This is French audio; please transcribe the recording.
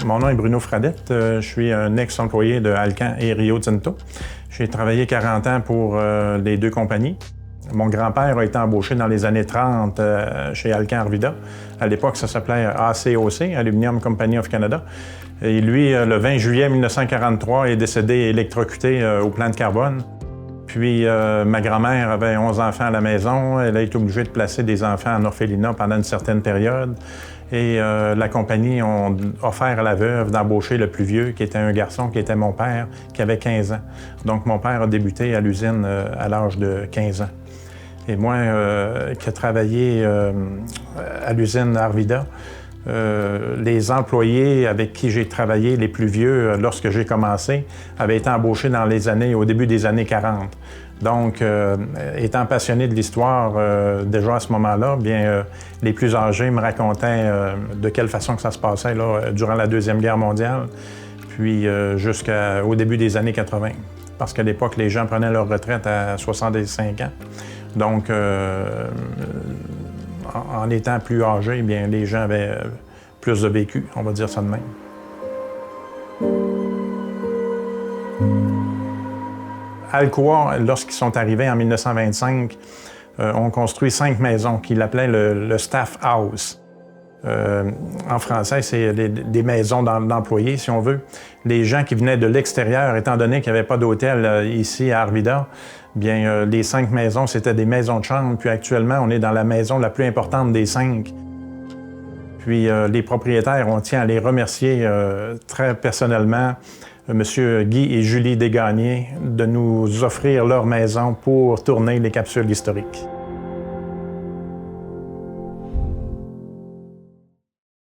Mon nom est Bruno Fradette. Je suis un ex-employé de Alcan et Rio Tinto. J'ai travaillé 40 ans pour les deux compagnies. Mon grand-père a été embauché dans les années 30 chez Alcan Arvida. À l'époque, ça s'appelait ACOC, Aluminium Company of Canada. Et lui, le 20 juillet 1943, est décédé électrocuté au plan de carbone. Puis ma grand-mère avait 11 enfants à la maison. Elle a été obligée de placer des enfants en orphelinat pendant une certaine période. Et la compagnie a offert à la veuve d'embaucher le plus vieux, qui était un garçon, qui était mon père, qui avait 15 ans. Donc mon père a débuté à l'usine à l'âge de 15 ans. Et moi, qui ai travaillé à l'usine Arvida, les employés avec qui j'ai travaillé, les plus vieux, lorsque j'ai commencé, avaient été embauchés au début des années 40. Donc, étant passionné de l'histoire déjà à ce moment-là, bien, les plus âgés me racontaient de quelle façon que ça se passait là, durant la Deuxième Guerre mondiale, puis jusqu'au début des années 80. Parce qu'à l'époque, les gens prenaient leur retraite à 65 ans. Donc, en étant plus âgés, bien, les gens avaient plus de vécu, on va dire ça de même. Alcoa, lorsqu'ils sont arrivés en 1925, ont construit 5 maisons qu'ils appelaient le Staff House. En français, c'est des maisons d'employés, si on veut. Les gens qui venaient de l'extérieur, étant donné qu'il n'y avait pas d'hôtel ici à Arvida, bien, les 5 maisons, c'était des maisons de chambre. Puis actuellement, on est dans la maison la plus importante des 5. Puis les propriétaires, on tient à les remercier très personnellement, M. Guy et Julie Desgagnés, de nous offrir leur maison pour tourner les capsules historiques.